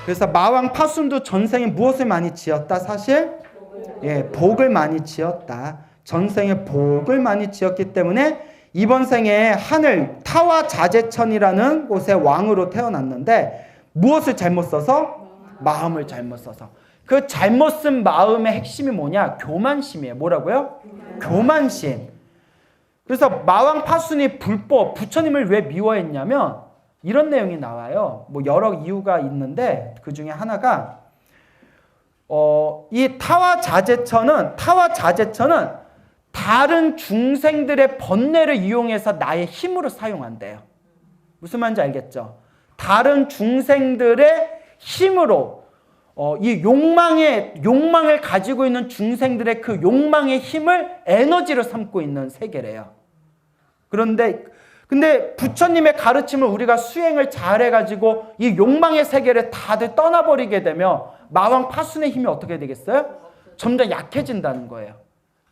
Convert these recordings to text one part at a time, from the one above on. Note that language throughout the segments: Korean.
그래서 마왕 파순도 전생에 무엇을 많이 지었다? 사실 복을 많이 지었다. 전생에 복을 많이 지었기 때문에 이번 생에 하늘 타와 자제천이라는 곳의 왕으로 태어났는데 무엇을 잘못 써서? 마음을 잘못 써서. 그 잘못 쓴 마음의 핵심이 뭐냐? 교만심이에요. 뭐라고요? 교만심. 그래서 마왕 파순이 불법 부처님을 왜 미워했냐면 이런 내용이 나와요. 뭐 여러 이유가 있는데 그 중에 하나가 이 타와 자제천은 다른 중생들의 번뇌를 이용해서 나의 힘으로 사용한대요. 무슨 말인지 알겠죠? 다른 중생들의 힘으로 이 욕망을 가지고 있는 중생들의 그 욕망의 힘을 에너지로 삼고 있는 세계래요. 근데 부처님의 가르침을 우리가 수행을 잘해가지고 이 욕망의 세계를 다들 떠나버리게 되면 마왕 파순의 힘이 어떻게 되겠어요? 점점 약해진다는 거예요.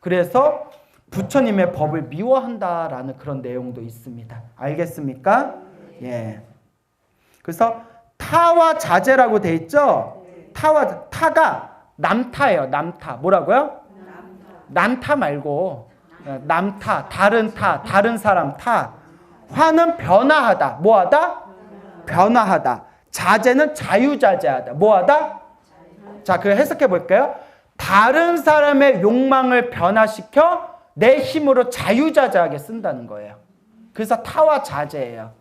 그래서 부처님의 법을 미워한다라는 그런 내용도 있습니다. 알겠습니까? 예. 그래서 타와 자제라고 돼 있죠? 타가 남타예요. 남타. 뭐라고요? 남타 말고 남타, 다른 사람 타. 화는 변화하다. 뭐하다? 변화하다. 자제는 자유자재하다. 뭐하다? 자, 그 해석해 볼까요? 다른 사람의 욕망을 변화시켜 내 힘으로 자유자재하게 쓴다는 거예요. 그래서 타와 자제예요.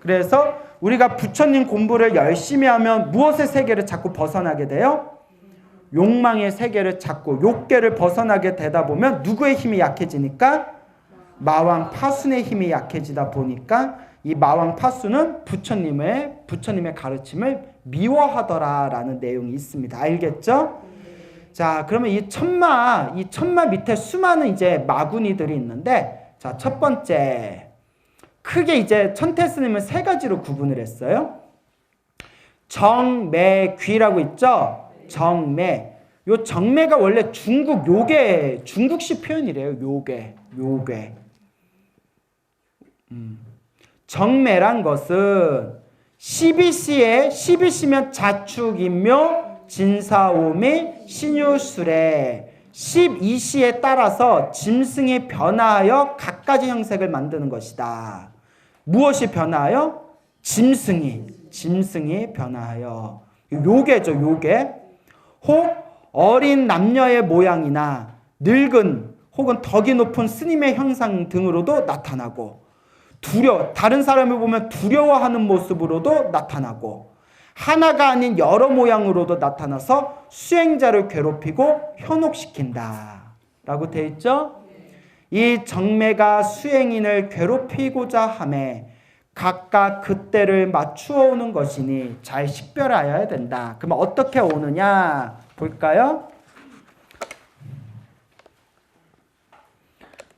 그래서 우리가 부처님 공부를 열심히 하면 무엇의 세계를 자꾸 벗어나게 돼요? 욕망의 세계를 자꾸 욕계를 벗어나게 되다 보면 누구의 힘이 약해지니까? 마왕 파순의 힘이 약해지다 보니까 이 마왕 파순은 부처님의 가르침을 미워하더라라는 내용이 있습니다. 알겠죠? 자, 그러면 이 천마 밑에 수많은 이제 마구니들이 있는데, 자, 첫 번째. 크게 이제 천태스님은 세 가지로 구분을 했어요. 정매, 귀라고 있죠? 정매. 요 정매가 원래 중국식 표현이래요. 요괴. 정매란 것은 12시면 자축인묘, 진사오미, 신유술에 12시에 따라서 짐승이 변화하여 갖가지 형색을 만드는 것이다. 무엇이 변화하여? 짐승이 변화하여. 요괴죠, 요괴. 혹 어린 남녀의 모양이나 늙은 혹은 덕이 높은 스님의 형상 등으로도 나타나고, 다른 사람을 보면 두려워하는 모습으로도 나타나고, 하나가 아닌 여러 모양으로도 나타나서 수행자를 괴롭히고 현혹시킨다 라고 되어 있죠. 이 정매가 수행인을 괴롭히고자 하매 각각 그때를 맞추어 오는 것이니 잘 식별하여야 된다. 그러면 어떻게 오느냐 볼까요?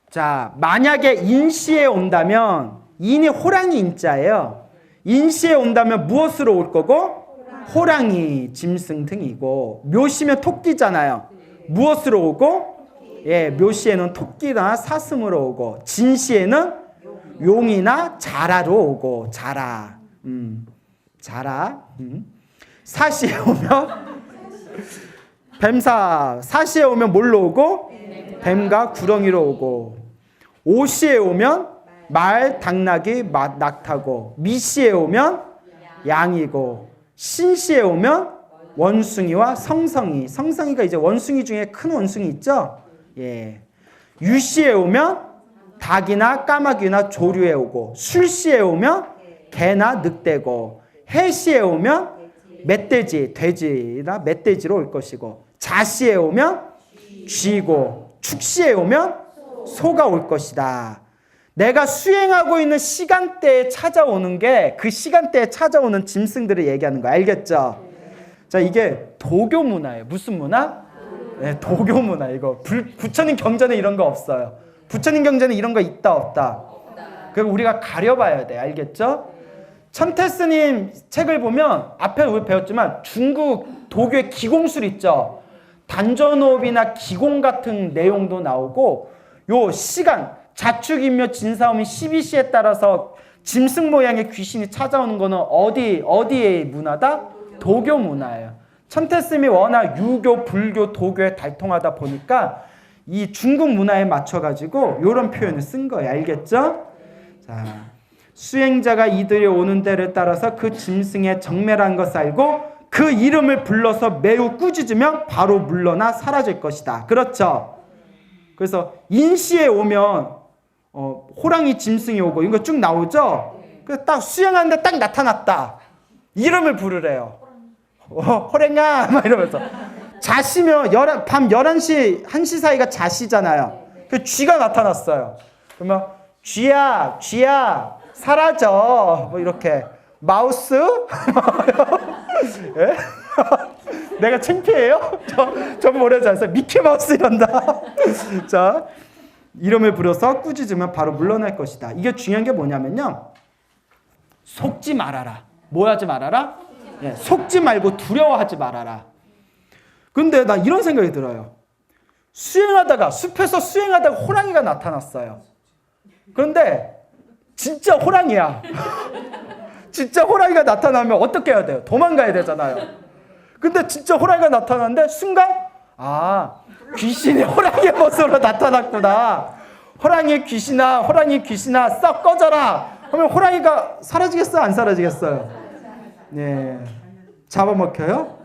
자, 만약에 인시에 온다면, 인이 호랑이 인자예요. 인시에 온다면 무엇으로 올 거고? 호랑이, 짐승 등이고, 묘시면 토끼잖아요. 무엇으로 오고? 예, 묘시에는 토끼나 사슴으로 오고, 진시에는 용이나 자라로 오고, 자라. 사시에 오면 사시에 오면 뭘로 오고? 뱀과 구렁이로 오고, 오시에 오면 말, 당나귀, 낙타고, 미시에 오면 양이고, 신시에 오면 원숭이와 성성이가 이제 원숭이 중에 큰 원숭이 있죠? 예. 유시에 오면 닭이나 까마귀나 조류에 오고, 술시에 오면 개나 늑대고, 해시에 오면 멧돼지, 돼지나 멧돼지로 올 것이고, 자시에 오면 쥐고, 축시에 오면 소가 올 것이다. 내가 수행하고 있는 시간대에 찾아오는 게 그 시간대에 찾아오는 짐승들을 얘기하는 거야. 알겠죠? 자, 이게 도교 문화예요. 무슨 문화? 네, 도교 문화. 이거 부처님 경전에 이런 거 없어요. 부처님 경전에 이런 거 있다 없다? 그럼 우리가 가려봐야 돼. 알겠죠? 천태스님 책을 보면 앞에 우리 배웠지만 중국 도교의 기공술 있죠? 단전호흡이나 기공 같은 내용도 나오고, 요 시간 자축인묘 진사오미 12시에 따라서 짐승 모양의 귀신이 찾아오는 거는 어디의 문화다? 도교 문화예요. 천태스님이 워낙 유교, 불교, 도교에 달통하다 보니까 이 중국 문화에 맞춰가지고 이런 표현을 쓴 거예요. 알겠죠? 자, 수행자가 이들이 오는 데를 따라서 그 짐승의 정멸한 것을 알고 그 이름을 불러서 매우 꾸짖으면 바로 물러나 사라질 것이다. 그렇죠? 그래서 인시에 오면 호랑이 짐승이 오고 이거 쭉 나오죠? 그래서 딱 수행하는데 딱 나타났다. 이름을 부르래요. 호랭아 막 이러면서. 자시면 밤 11시 1시 사이가 자시잖아요. 그 쥐가 나타났어요. 그러면 쥐야 사라져 뭐 이렇게. 마우스? 예? 내가 창피해요? 저 모르지 않아요? 미키마우스 이런다. 자, 이름을 부려서 꾸짖으면 바로 물러날 것이다. 이게 중요한 게 뭐냐면요, 속지 말아라. 뭐 하지 말아라? 예, 속지 말고 두려워하지 말아라. 근데 나 이런 생각이 들어요. 숲에서 수행하다가 호랑이가 나타났어요. 그런데 진짜 호랑이야. 진짜 호랑이가 나타나면 어떻게 해야 돼요? 도망가야 되잖아요. 근데 진짜 호랑이가 나타났는데 순간 귀신이 호랑이의 모습으로 나타났구나. 호랑이 귀신아 썩 꺼져라. 그러면 호랑이가 사라지겠어요? 안 사라지겠어요? 네, 잡아먹혀요?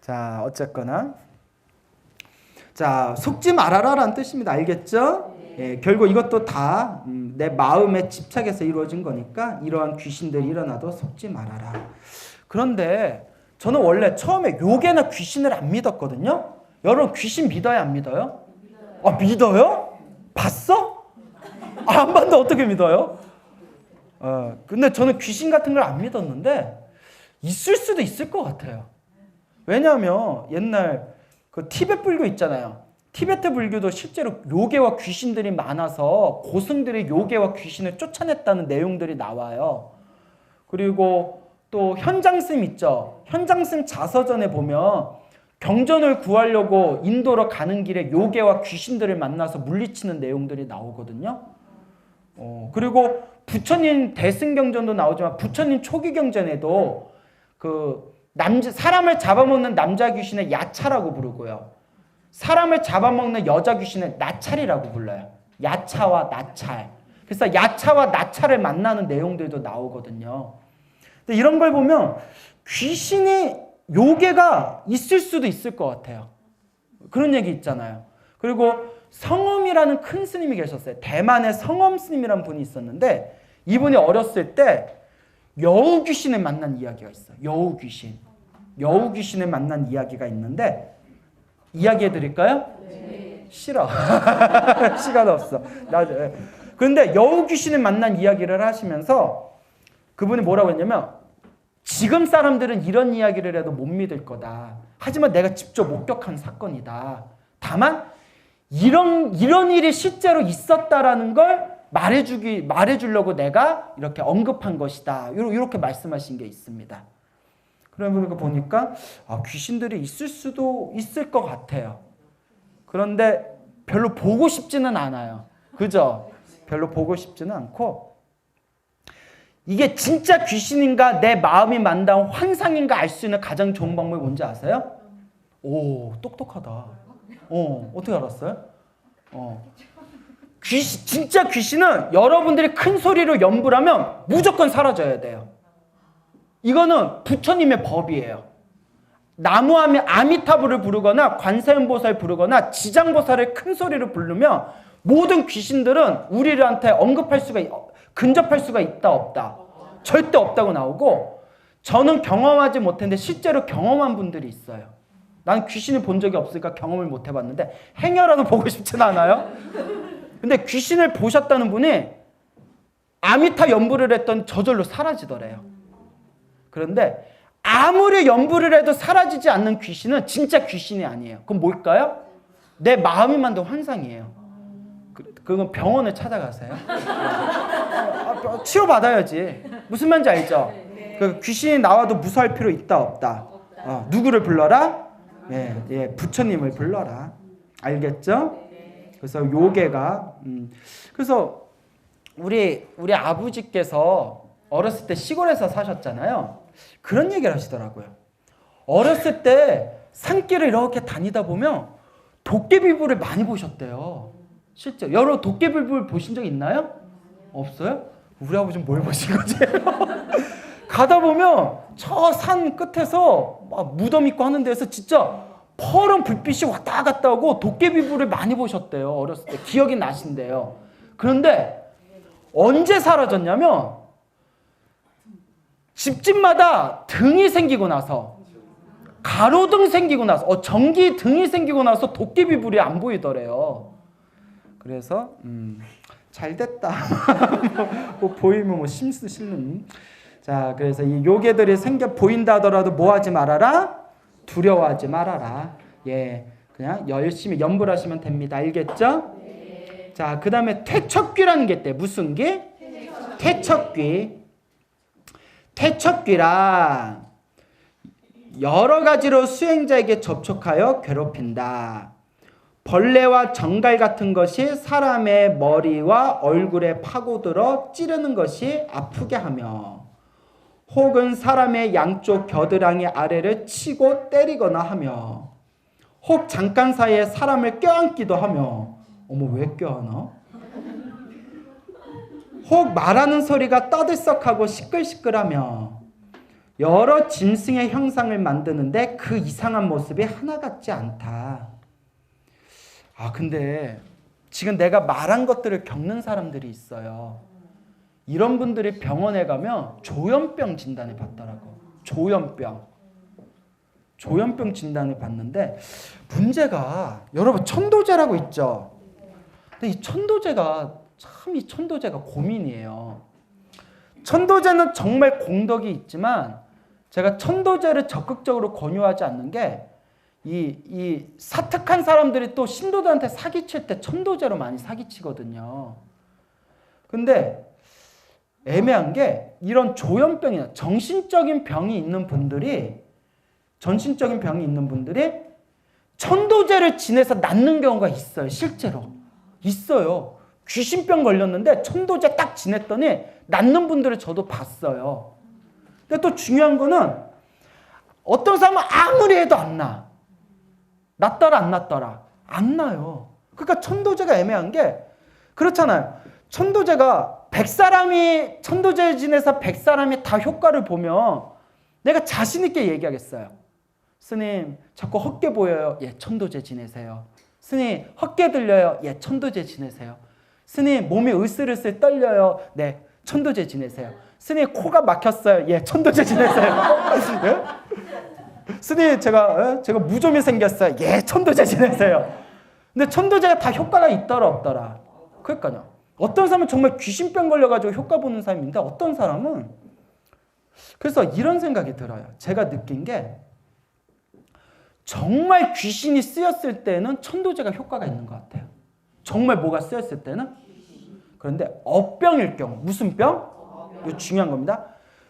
자, 어쨌거나 자, 속지 말아라라는 뜻입니다. 알겠죠? 예, 결국 이것도 다 내 마음에 집착해서 이루어진 거니까 이러한 귀신들이 일어나도 속지 말아라. 그런데 저는 원래 처음에 요괴나 귀신을 안 믿었거든요. 여러분 귀신 믿어요, 안 믿어요? 믿어요? 봤어? 안 봤는데 어떻게 믿어요? 근데 저는 귀신 같은 걸 안 믿었는데 있을 수도 있을 것 같아요. 왜냐하면 옛날 그 티베트 불교 있잖아요. 티베트 불교도 실제로 요괴와 귀신들이 많아서 고승들이 요괴와 귀신을 쫓아냈다는 내용들이 나와요. 그리고 또 현장스님 있죠. 현장스님 자서전에 보면 경전을 구하려고 인도로 가는 길에 요괴와 귀신들을 만나서 물리치는 내용들이 나오거든요. 그리고 부처님 대승경전도 나오지만 부처님 초기 경전에도 그 사람을 잡아먹는 남자 귀신을 야차라고 부르고요. 사람을 잡아먹는 여자 귀신을 나찰이라고 불러요. 야차와 나찰. 그래서 야차와 나찰을 만나는 내용들도 나오거든요. 근데 이런 걸 보면 요괴가 있을 수도 있을 것 같아요. 그런 얘기 있잖아요. 그리고 성엄이라는 큰 스님이 계셨어요. 대만에 성엄 스님이라는 분이 있었는데 이분이 어렸을 때 여우 귀신을 만난 이야기가 있어요. 여우 귀신을 만난 이야기가 있는데 이야기해 드릴까요? 네. 싫어. 시간 없어. 그런데 여우 귀신을 만난 이야기를 하시면서 그분이 뭐라고 했냐면 지금 사람들은 이런 이야기를 해도 못 믿을 거다. 하지만 내가 직접 목격한 사건이다. 다만 이런 일이 실제로 있었다라는 걸 말해주려고 내가 이렇게 언급한 것이다. 이렇게 말씀하신 게 있습니다. 그러니까 보니까 귀신들이 있을 수도 있을 것 같아요. 그런데 별로 보고 싶지는 않아요. 그죠? 별로 보고 싶지는 않고 이게 진짜 귀신인가 내 마음이 만든 환상인가 알 수 있는 가장 좋은 방법이 뭔지 아세요? 오, 똑똑하다. 어떻게 알았어요? 진짜 귀신은 여러분들이 큰 소리로 염불하면 무조건 사라져야 돼요. 이거는 부처님의 법이에요. 아미타불을 부르거나 관세음보살 부르거나 지장보살을 큰 소리로 부르면 모든 귀신들은 우리한테 근접할 수가 있다 없다. 절대 없다고 나오고 저는 경험하지 못했는데 실제로 경험한 분들이 있어요. 난 귀신을 본 적이 없으니까 경험을 못 해봤는데 행여라도 보고 싶진 않아요. 근데 귀신을 보셨다는 분이 아미타 연불을 했더니 저절로 사라지더래요. 그런데 아무리 연불을 해도 사라지지 않는 귀신은 진짜 귀신이 아니에요. 그럼 뭘까요? 내 마음이 만든 환상이에요. 그건 병원을 찾아가세요. 치료받아야지. 무슨 말인지 알죠? 그 귀신이 나와도 무서워할 필요 있다 없다. 누구를 불러라? 부처님을 불러라. 알겠죠? 그래서 요괴가 그래서 우리 아버지께서 어렸을 때 시골에서 사셨잖아요. 그런 얘기를 하시더라고요. 어렸을 때 산길을 이렇게 다니다 보면 도깨비불을 많이 보셨대요. 실제 여러분 도깨비불 보신 적 있나요? 없어요? 우리 아버지 뭘 보신 거지? 가다 보면 저 산 끝에서 막 무덤 있고 하는 데서 진짜 퍼런 불빛이 왔다 갔다 하고 도깨비불을 많이 보셨대요. 어렸을 때 기억이 나신대요. 그런데 언제 사라졌냐면 집집마다 등이 생기고 나서, 가로등 생기고 나서, 전기 등이 생기고 나서 도깨비불이 안 보이더래요. 그래서 잘 됐다. 뭐 보이면 뭐 심수 실는. 자, 그래서 이 요괴들이 생겨 보인다 하더라도 뭐 하지 말아라? 두려워하지 말아라. 예, 그냥 열심히 염불하시면 됩니다. 알겠죠? 네. 자, 그 다음에 퇴척귀라는 게 있대. 무슨 귀? 퇴척귀. 퇴척귀란 여러 가지로 수행자에게 접촉하여 괴롭힌다. 벌레와 정갈 같은 것이 사람의 머리와 얼굴에 파고들어 찌르는 것이 아프게 하며, 혹은 사람의 양쪽 겨드랑이 아래를 치고 때리거나 하며, 혹 잠깐 사이에 사람을 껴안기도 하며, 어머 왜 껴안아? 혹 말하는 소리가 떠들썩하고 시끌시끌하며 여러 짐승의 형상을 만드는데 그 이상한 모습이 하나 같지 않다. 아, 근데 지금 내가 말한 것들을 겪는 사람들이 있어요. 이런 분들이 병원에 가면 조현병 진단을 받더라고. 조현병 진단을 받는데 문제가, 여러분 천도제라고 있죠. 근데 이 천도제가 고민이에요. 천도제는 정말 공덕이 있지만 제가 천도제를 적극적으로 권유하지 않는 게, 이 사특한 사람들이 또 신도들한테 사기칠 때 천도제로 많이 사기치거든요. 근데 애매한 게, 이런 조현병이나 전신적인 병이 있는 분들이 천도제를 지내서 낫는 경우가 있어요. 실제로 있어요. 귀신병 걸렸는데 천도제 딱 지냈더니 낫는 분들을 저도 봤어요. 근데 또 중요한 거는 어떤 사람은 아무리 해도 안 나. 낫더라 안 낫더라. 안 나요. 그러니까 천도제가 애매한 게, 그렇잖아요. 천도제가 100사람이 천도제 지내서 100사람이 다 효과를 보면 내가 자신 있게 얘기하겠어요. 스님 자꾸 헛게 보여요. 예, 천도제 지내세요. 스님 헛게 들려요. 예, 천도제 지내세요. 스님 몸이 으슬으슬 떨려요. 네, 천도제 지내세요. 스님 코가 막혔어요. 예, 천도제 지내세요. 예? 스님 제가 무좀이 생겼어요. 예, 천도제 지내세요. 근데 천도제가 다 효과가 있더라 없더라. 그러니까요. 어떤 사람은 정말 귀신병 걸려가지고 효과 보는 사람이 있는데, 어떤 사람은, 그래서 이런 생각이 들어요. 제가 느낀 게, 정말 귀신이 쓰였을 때는 천도제가 효과가 있는 것 같아요. 정말 뭐가 쓰였을 때는. 그런데 업병일 경우, 무슨 병? 이거 중요한 겁니다.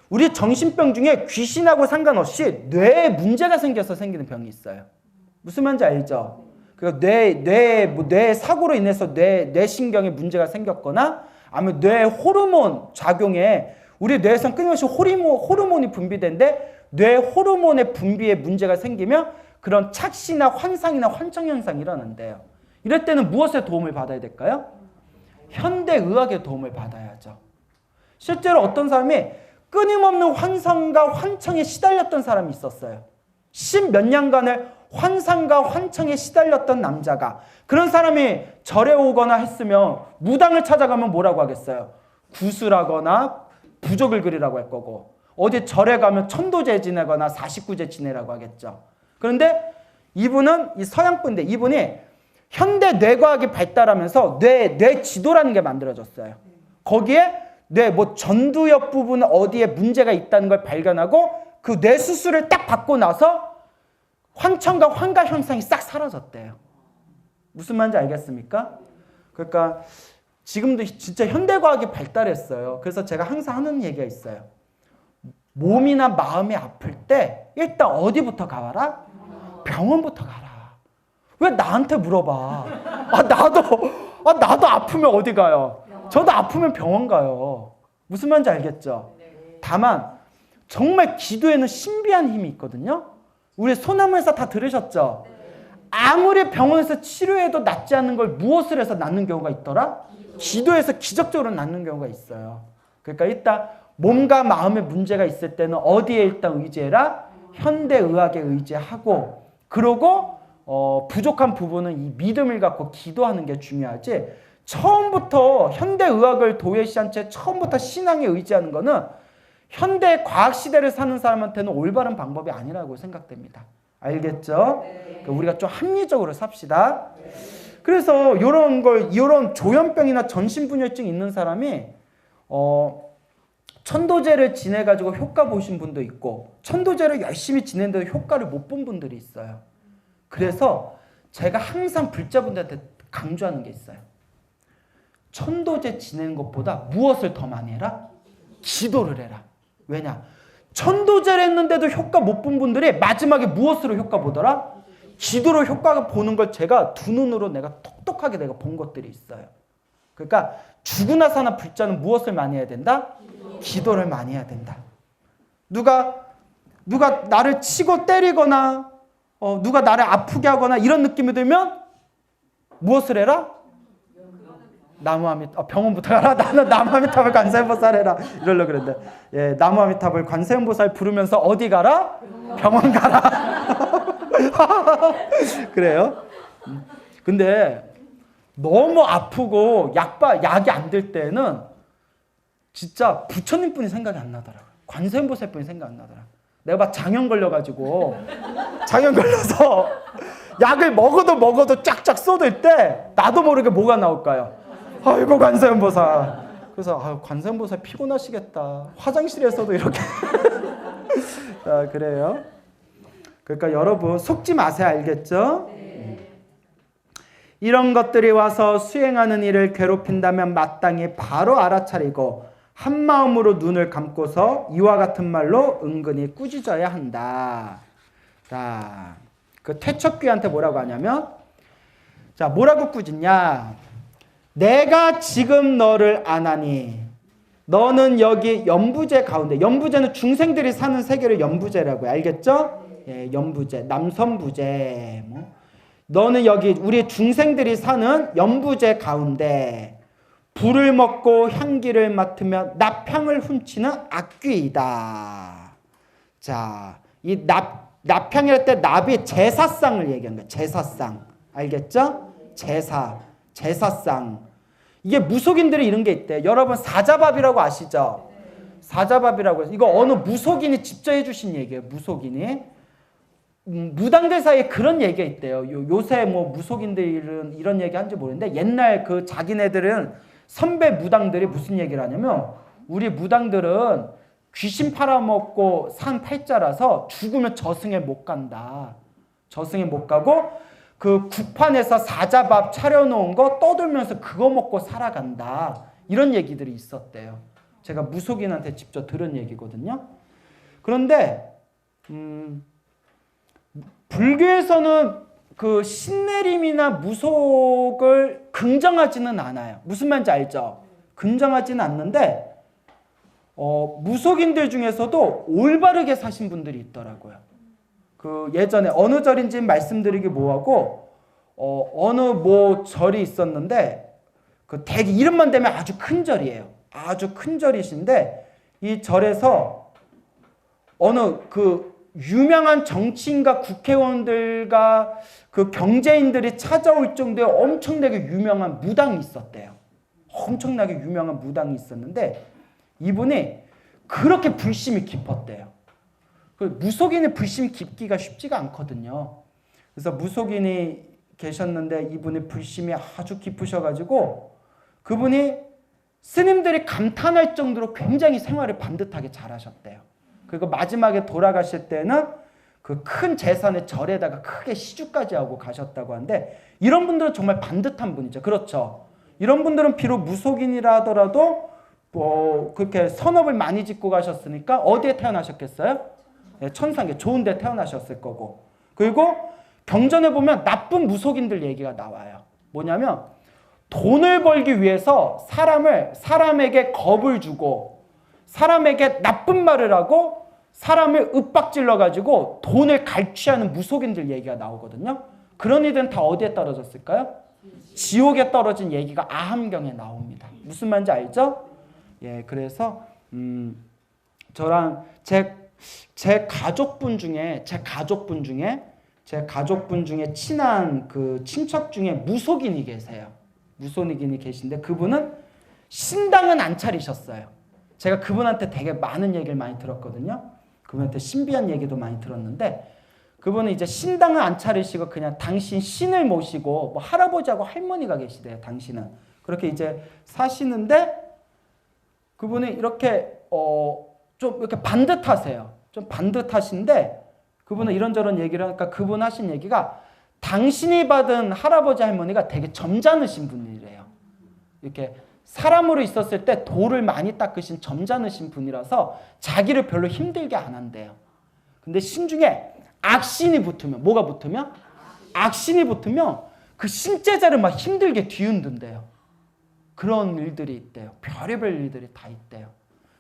우리 정신병 중에 귀신하고 상관없이 뇌에 문제가 생겨서 생기는 병이 있어요. 무슨 말인지 알죠? 그러니까 뇌 사고로 인해서 뇌신경에 문제가 생겼거나, 아니면 뇌 호르몬 작용에, 우리 뇌에서는 끊임없이 호르몬이 분비되는데 뇌 호르몬의 분비에 문제가 생기면 그런 착시나 환상이나 환청 현상이 일어난대요. 이럴 때는 무엇의 도움을 받아야 될까요? 현대의학의 도움을 받아야죠. 실제로 어떤 사람이 끊임없는 환상과 환청에 시달렸던 사람이 있었어요. 10몇 년간을 환상과 환청에 시달렸던 남자가, 그런 사람이 절에 오거나 했으면 무당을 찾아가면 뭐라고 하겠어요? 구슬하거나 부적을 그리라고 할 거고, 어디 절에 가면 천도제 지내거나 49제 지내라고 하겠죠. 그런데 이분은 이 서양분인데, 이분이 현대 뇌과학이 발달하면서 뇌 지도라는 게 만들어졌어요. 거기에 뇌 전두엽 부분 어디에 문제가 있다는 걸 발견하고 그 뇌 수술을 딱 받고 나서 환청과 환각 현상이 싹 사라졌대요. 무슨 말인지 알겠습니까? 그러니까 지금도 진짜 현대과학이 발달했어요. 그래서 제가 항상 하는 얘기가 있어요. 몸이나 마음이 아플 때 일단 어디부터 가봐라? 병원부터 가라. 왜 나한테 물어봐? 나도 아프면 어디 가요? 저도 아프면 병원 가요. 무슨 말인지 알겠죠? 다만 정말 기도에는 신비한 힘이 있거든요. 우리 소나무에서 다 들으셨죠? 아무리 병원에서 치료해도 낫지 않는 걸 무엇을 해서 낫는 경우가 있더라? 기도에서 기적적으로 낫는 경우가 있어요. 그러니까 일단 몸과 마음의 문제가 있을 때는 어디에 일단 의지해라? 현대의학에 의지하고, 그러고 부족한 부분은 이 믿음을 갖고 기도하는 게 중요하지, 처음부터 현대의학을 도외시한 채 처음부터 신앙에 의지하는 거는 현대 과학 시대를 사는 사람한테는 올바른 방법이 아니라고 생각됩니다. 알겠죠? 그러니까 우리가 좀 합리적으로 삽시다. 그래서 이런 조현병이나 전신분열증 있는 사람이 천도제를 지내가지고 효과 보신 분도 있고, 천도제를 열심히 지냈는데도 효과를 못 본 분들이 있어요. 그래서 제가 항상 불자분들한테 강조하는 게 있어요. 천도제 지내는 것보다 무엇을 더 많이 해라? 기도를 해라. 왜냐? 천도제를 했는데도 효과 못 본 분들이 마지막에 무엇으로 효과 보더라? 기도로 효과가 보는 걸 제가 두 눈으로 내가 똑똑하게 내가 본 것들이 있어요. 그러니까 죽으나 사나 불자는 무엇을 많이 해야 된다? 기도를 많이 해야 된다. 누가 나를 치고 때리거나 누가 나를 아프게 하거나 이런 느낌이 들면 무엇을 해라? 병원부터 가라. 나는 나무아미타불 관세음보살 해라. 이러려고 그랬는데, 예, 나무아미타불 관세음보살 부르면서 어디 가라? 병원 가라. 그래요. 근데 너무 아프고 약이 안 될 때는 진짜 부처님 분이 생각이 안 나더라고요. 관세음보살 분이 생각 안 나더라고요. 내가 막 장염 걸려가지고 장염 걸려서 약을 먹어도 쫙쫙 쏟을 때 나도 모르게 뭐가 나올까요? 아이고 관세음보살. 그래서 관세음보살 피곤하시겠다. 화장실에서도 이렇게. 그래요. 그러니까 여러분 속지 마세요. 알겠죠? 이런 것들이 와서 수행하는 일을 괴롭힌다면 마땅히 바로 알아차리고 한 마음으로 눈을 감고서 이와 같은 말로 은근히 꾸짖어야 한다. 자, 그 퇴척귀한테 뭐라고 하냐면, 자, 뭐라고 꾸짖냐? 내가 지금 너를 안하니 너는 여기 연부제 가운데, 연부제는 중생들이 사는 세계를 연부제라고 해요. 알겠죠? 예, 연부제, 남선부제. 너는 여기 우리 중생들이 사는 연부제 가운데 불을 먹고 향기를 맡으며 납향을 훔치는 악귀이다. 자, 이 납향이랄 때 납이 제사상을 얘기한 거예요. 제사상. 알겠죠? 제사상. 이게 무속인들이 이런 게 있대. 여러분 사자밥이라고 아시죠? 사자밥이라고 해서 이거 어느 무속인이 직접 해주신 얘기예요. 무속인이. 무당들 사이에 그런 얘기가 있대요. 요새 뭐 무속인들은 이런 얘기 한지 모르는데, 옛날 그 자기네들은 선배 무당들이 무슨 얘기를 하냐면, 우리 무당들은 귀신 팔아먹고 산 팔자라서 죽으면 저승에 못 간다. 저승에 못 가고 그 국판에서 사자밥 차려놓은 거 떠들면서 그거 먹고 살아간다. 이런 얘기들이 있었대요. 제가 무속인한테 직접 들은 얘기거든요. 그런데 불교에서는 그 신내림이나 무속을 긍정하지는 않아요. 무슨 말인지 알죠? 긍정하지는 않는데 무속인들 중에서도 올바르게 사신 분들이 있더라고요. 그 예전에 어느 절인지 말씀드리기 뭐하고 어느 뭐 절이 있었는데, 그 대기 이름만 대면 아주 큰 절이에요. 아주 큰 절이신데, 이 절에서 어느 그 유명한 정치인과 국회의원들과 그 경제인들이 찾아올 정도의 엄청나게 유명한 무당이 있었대요. 엄청나게 유명한 무당이 있었는데 이분이 그렇게 불심이 깊었대요. 무속인의 불심이 깊기가 쉽지가 않거든요. 그래서 무속인이 계셨는데 이분의 불심이 아주 깊으셔가지고 그분이 스님들이 감탄할 정도로 굉장히 생활을 반듯하게 잘하셨대요. 그리고 마지막에 돌아가실 때는 그 큰 재산의 절에다가 크게 시주까지 하고 가셨다고 하는데, 이런 분들은 정말 반듯한 분이죠. 그렇죠. 이런 분들은 비록 무속인이라 하더라도 뭐 그렇게 선업을 많이 짓고 가셨으니까 어디에 태어나셨겠어요? 네, 천상계 좋은 데 태어나셨을 거고. 그리고 경전에 보면 나쁜 무속인들 얘기가 나와요. 뭐냐면 돈을 벌기 위해서 사람에게 겁을 주고 사람에게 나쁜 말을 하고 사람을 윽박질러 가지고 돈을 갈취하는 무속인들 얘기가 나오거든요. 그런 이들은 다 어디에 떨어졌을까요? 지옥에 떨어진 얘기가 아함경에 나옵니다. 무슨 말인지 알죠? 예, 그래서 저랑 제 가족분 중에 친한 그 친척 중에 무속인이 계세요. 무속인이 계신데 그분은 신당은 안 차리셨어요. 제가 그분한테 되게 많은 얘기를 많이 들었거든요. 그분한테 신비한 얘기도 많이 들었는데 그분은 이제 신당을 안 차리시고 그냥 당신 신을 모시고 뭐 할아버지하고 할머니가 계시대요. 당신은 그렇게 이제 사시는데 그분이 이렇게 좀 이렇게 반듯하세요. 좀 반듯하신데 그분은 이런저런 얘기를 하니까 그분 하신 얘기가 당신이 받은 할아버지 할머니가 되게 점잖으신 분이래요. 이렇게 사람으로 있었을 때 돌을 많이 닦으신 점잖으신 분이라서 자기를 별로 힘들게 안 한대요. 근데 신중에 악신이 붙으면 뭐가 붙으면? 악신이 붙으면 그 신제자를 막 힘들게 뒤흔든대요. 그런 일들이 있대요. 별의별 일들이 다 있대요.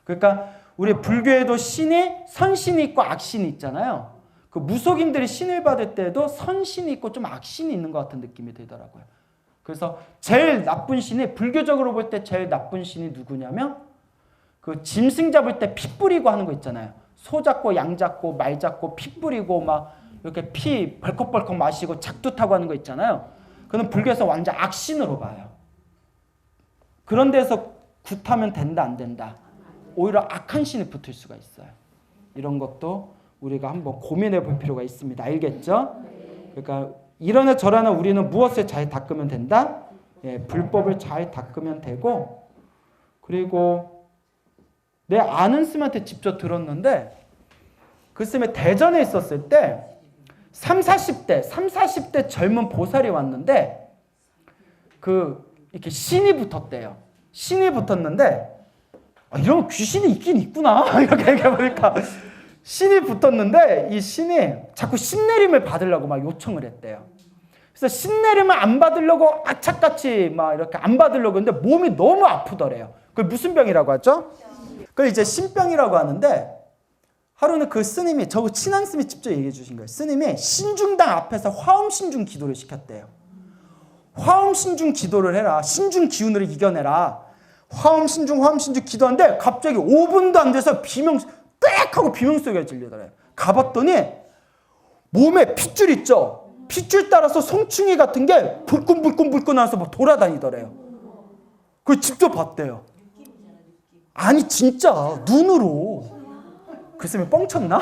그러니까 우리 불교에도 신이 선신이 있고 악신이 있잖아요. 그 무속인들이 신을 받을 때도 선신이 있고 좀 악신이 있는 것 같은 느낌이 들더라고요. 그래서 제일 나쁜 신이 불교적으로 볼 때 제일 나쁜 신이 누구냐면 그 짐승 잡을 때 피 뿌리고 하는 거 있잖아요. 소 잡고 양 잡고 말 잡고 피 뿌리고 막 이렇게 피 벌컥벌컥 마시고 작두 타고 하는 거 있잖아요. 그는 불교에서 완전 악신으로 봐요. 그런 데서 굿하면 된다 안 된다. 오히려 악한 신이 붙을 수가 있어요. 이런 것도 우리가 한번 고민해 볼 필요가 있습니다. 알겠죠? 그러니까 이러나 저러나 우리는 무엇을 잘 닦으면 된다? 예, 불법을 잘 닦으면 되고 그리고 내 아는 스님한테 직접 들었는데 그 스님이 대전에 있었을 때 30, 40대 젊은 보살이 왔는데 이렇게 신이 붙었대요. 신이 붙었는데 이런 귀신이 있긴 있구나 이렇게 얘기해보니까 신이 붙었는데 이 신이 자꾸 신내림을 받으려고 막 요청을 했대요. 그래서 신내림을 안 받으려고 악착같이 막 이렇게 안 받으려고 했는데 몸이 너무 아프더래요. 그게 무슨 병이라고 하죠? 그걸 이제 신병이라고 하는데 하루는 그 스님이 저거 친한 스님이 직접 얘기해 주신 거예요. 스님이 신중당 앞에서 화엄신중 기도를 시켰대요. 화엄신중 기도를 해라. 신중 기운을 이겨내라. 화엄신중 기도하는데 갑자기 5분도 안 돼서 꽥 하고 비명소리가 들리더래요. 가봤더니 몸에 핏줄 있죠. 핏줄 따라서 송충이 같은 게 불끈불끈 하면서 막 돌아다니더래요. 그걸 직접 봤대요. 아니 진짜 눈으로. 그 쌤이 뻥쳤나?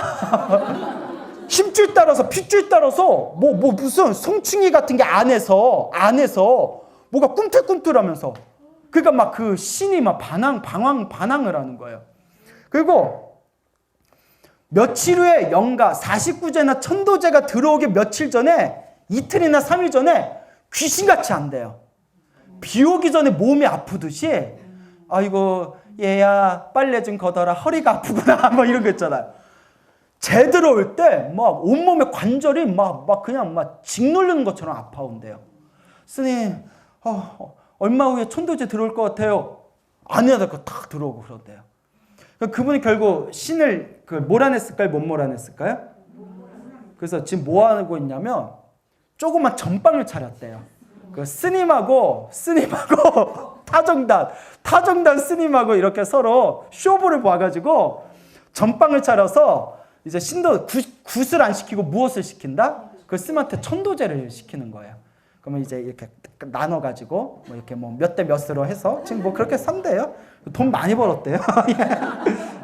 힘줄 따라서 핏줄 따라서 뭐 무슨 송충이 같은 게 안에서 뭐가 꿈틀꿈틀하면서 그러니까 막 그 신이 막 반항을 하는 거예요. 그리고 며칠 후에 영가 49제나 천도제가 들어오기 며칠 전에 이틀이나 3일 전에 귀신같이 한대요. 비 오기 전에 몸이 아프듯이 아이고 얘야 빨래 좀 걷어라 허리가 아프구나 뭐 이런 거 있잖아요. 재 들어올 때 막 온몸에 관절이 막 그냥 막 짓누르는 것처럼 아파온대요. 스님 얼마 후에 천도제 들어올 것 같아요. 안 해야 될 거 딱 들어오고 그런대요. 그분이 결국 신을 몰아냈을까요? 못 몰아냈을까요? 그래서 지금 뭐 하고 있냐면 조그만 전방을 차렸대요. 그 스님하고 타정단 스님하고 이렇게 서로 쇼부를 봐가지고 전방을 차려서 이제 신도 굿을 안 시키고 무엇을 시킨다? 그 스님한테 천도제를 시키는 거예요. 그러면 이제 이렇게 나눠가지고 뭐 이렇게 뭐 몇 대 몇으로 해서 지금 뭐 그렇게 산대요. 돈 많이 벌었대요.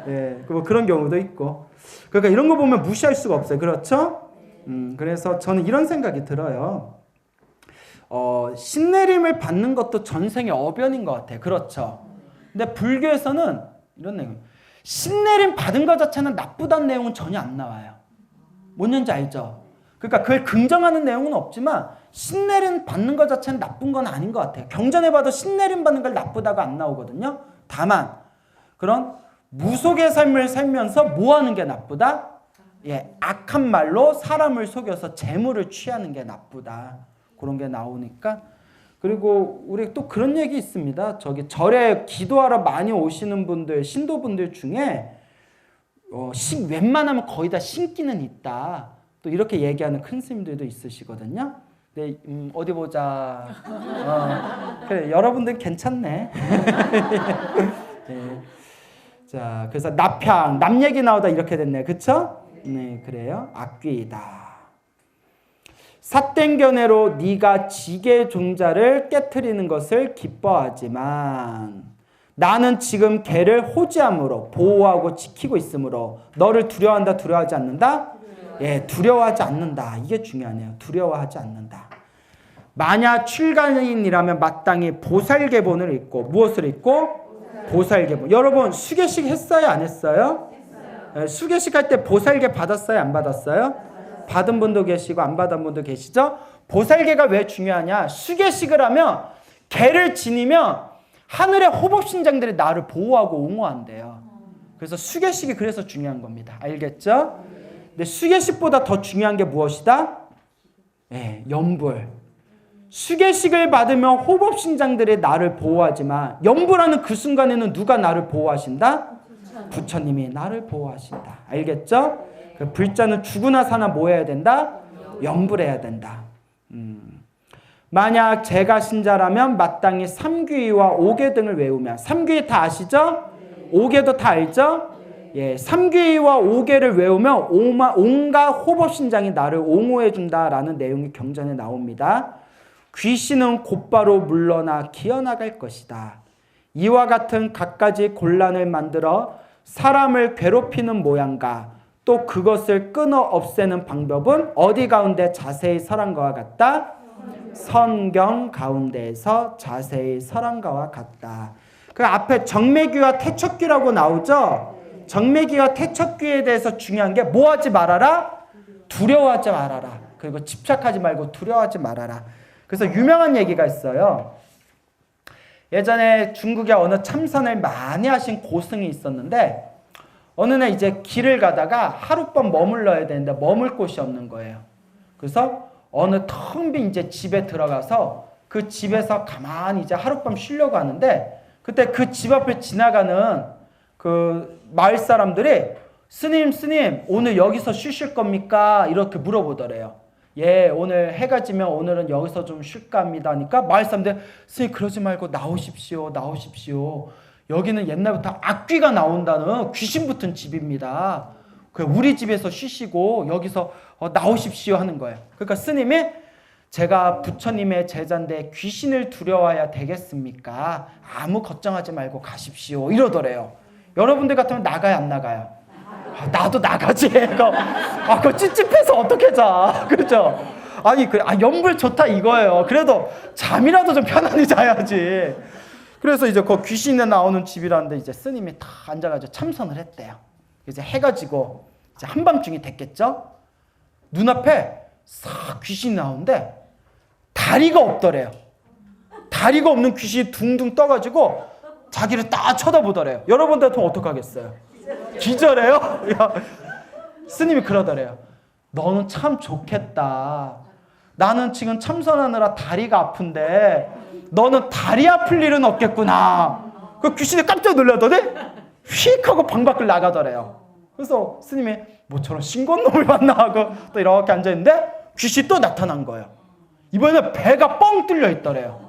예, 뭐 그런 경우도 있고. 그러니까 이런 거 보면 무시할 수가 없어요. 그렇죠? 그래서 저는 이런 생각이 들어요. 신내림을 받는 것도 전생의 어변인 것 같아요. 그렇죠? 근데 불교에서는 이런 내용. 신내림 받은 것 자체는 나쁘다는 내용은 전혀 안 나와요. 뭔지 알죠? 그러니까 그걸 긍정하는 내용은 없지만 신내림 받는 것 자체는 나쁜 건 아닌 것 같아요. 경전에 봐도 신내림 받는 걸 나쁘다고 안 나오거든요. 다만 그런 무속의 삶을 살면서 뭐 하는 게 나쁘다? 예, 악한 말로 사람을 속여서 재물을 취하는 게 나쁘다. 그런 게 나오니까. 그리고 우리 또 그런 얘기 있습니다. 저기 절에 기도하러 많이 오시는 분들, 신도분들 중에 웬만하면 거의 다 신기는 있다. 또 이렇게 얘기하는 큰 스님들도 있으시거든요. 네, 어디 보자. 그래, 여러분들 괜찮네. 네. 자, 그래서 납향, 남 얘기 나오다 이렇게 됐네. 그쵸? 네, 그래요. 악귀이다. 삿된 견해로 네가 지계 종자를 깨트리는 것을 기뻐하지만 나는 지금 개를 호지함으로 보호하고 지키고 있으므로 너를 두려워한다, 두려워하지 않는다? 예, 두려워하지 않는다. 이게 중요하네요. 두려워하지 않는다. 만약 출가인이라면 마땅히 보살계본을 읽고 무엇을 읽고? 보살계본. 여러분 수계식 했어요? 안 했어요? 예, 수계식 할 때 보살계 받았어요? 안 받았어요? 받은 분도 계시고 안 받은 분도 계시죠? 보살계가 왜 중요하냐? 수계식을 하면 개를 지니면 하늘의 호법신장들이 나를 보호하고 옹호한대요. 그래서 수계식이 그래서 중요한 겁니다. 알겠죠? 근데 수계식보다 더 중요한 게 무엇이다? 예, 염불. 수계식을 받으면 호법신장들이 나를 보호하지만 염불하는 그 순간에는 누가 나를 보호하신다? 부처님이 나를 보호하신다. 알겠죠? 그 불자는 죽으나 사나 뭐 해야 된다? 염불해야 된다. 만약 제가 신자라면 마땅히 삼귀와 오계 등을 외우면, 삼귀 다 아시죠? 오계도 다 알죠? 예, 삼귀와 오계를 외우면 온갖 호법신장이 나를 옹호해 준다라는 내용이 경전에 나옵니다. 귀신은 곧바로 물러나 기어나갈 것이다. 이와 같은 갖가지 곤란을 만들어 사람을 괴롭히는 모양과 또 그것을 끊어 없애는 방법은 어디 가운데 자세히 설한 것과 같다? 성경 가운데에서 자세히 설한 것과 같다. 그 앞에 정매귀와 태척귀라고 나오죠? 정매귀와 태척귀에 대해서 중요한 게 뭐 하지 말아라? 두려워하지 말아라. 그리고 집착하지 말고 두려워하지 말아라. 그래서 유명한 얘기가 있어요. 예전에 중국에 어느 참선을 많이 하신 고승이 있었는데 어느 날 이제 길을 가다가 하룻밤 머물러야 되는데 머물 곳이 없는 거예요. 그래서 어느 텅 빈 이제 집에 들어가서 그 집에서 가만히 이제 하룻밤 쉬려고 하는데 그때 그 집 앞에 지나가는 그 마을 사람들이 스님 오늘 여기서 쉬실 겁니까? 이렇게 물어보더래요. 예, 오늘 해가 지면 오늘은 여기서 좀 쉴까 합니다 하니까 마을 사람들 스님 그러지 말고 나오십시오. 여기는 옛날부터 악귀가 나온다는 귀신 붙은 집입니다. 우리 집에서 쉬시고 여기서 나오십시오 하는 거예요. 그러니까 스님이 제가 부처님의 제자인데 귀신을 두려워해야 되겠습니까? 아무 걱정하지 말고 가십시오 이러더래요. 여러분들 같으면 나가요 안 나가요? 나도 나가지. 그거 찝찝해서 어떻게 자. 그렇죠? 아니 염불 좋다 이거예요. 그래도 잠이라도 좀 편안히 자야지. 그래서 이제 그 귀신이 나오는 집이라는데 이제 스님이 다 앉아가지고 참선을 했대요. 이제 해가 지고 이제 한밤중이 됐겠죠? 눈앞에 싹 귀신이 나오는데 다리가 없더래요. 다리가 없는 귀신이 둥둥 떠가지고 자기를 딱 쳐다보더래요. 여러분들 같으면 어떡하겠어요? 기절해요? 스님이 그러더래요. 너는 참 좋겠다. 나는 지금 참선하느라 다리가 아픈데 너는 다리 아플 일은 없겠구나. 그 귀신이 깜짝 놀라더니 휙 하고 방 밖을 나가더래요. 그래서 스님이 뭐 저런 싱거운 놈을 만나 하고 또 이렇게 앉아있는데 귀신이 또 나타난 거예요. 이번에는 배가 뻥 뚫려 있더래요.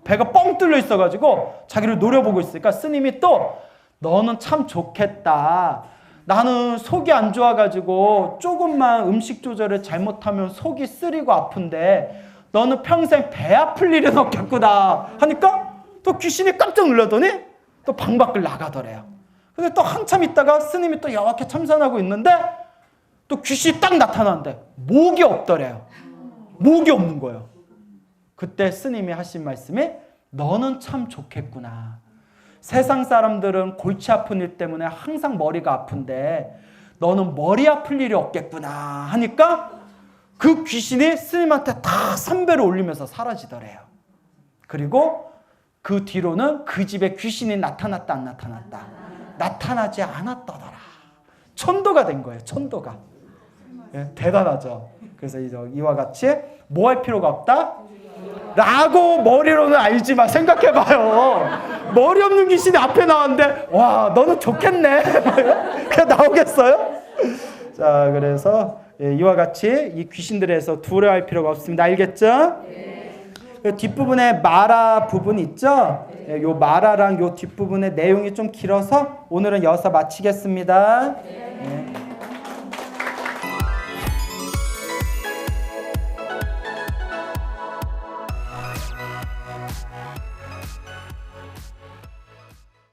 배가 뻥 뚫려 있어가지고 자기를 노려보고 있으니까 스님이 또 너는 참 좋겠다. 나는 속이 안 좋아가지고 조금만 음식 조절을 잘못하면 속이 쓰리고 아픈데 너는 평생 배 아플 일은 없겠구나 하니까 또 귀신이 깜짝 놀라더니 또 방 밖을 나가더래요. 근데 또 한참 있다가 스님이 또 이렇게 참선하고 있는데 또 귀신이 딱 나타나는데 목이 없더래요. 목이 없는 거예요. 그때 스님이 하신 말씀이 너는 참 좋겠구나. 세상 사람들은 골치 아픈 일 때문에 항상 머리가 아픈데 너는 머리 아플 일이 없겠구나 하니까 그 귀신이 스님한테 다 선배를 올리면서 사라지더래요. 그리고 그 뒤로는 그 집에 귀신이 나타났다 안 나타났다? 나타나지 않았더라. 천도가 된 거예요. 천도가. 예, 대단하죠. 그래서 이와 같이 뭐 할 필요가 없다? 라고 머리로는 알지만 생각해봐요. 머리 없는 귀신이 앞에 나왔는데 와 너는 좋겠네. 그냥 나오겠어요? 자, 그래서 이와 같이 이 귀신들에서 두려워할 필요가 없습니다. 알겠죠? 그 뒷부분에 마라 부분 있죠? 요 마라랑 요 뒷부분의 내용이 좀 길어서 오늘은 여기서 마치겠습니다.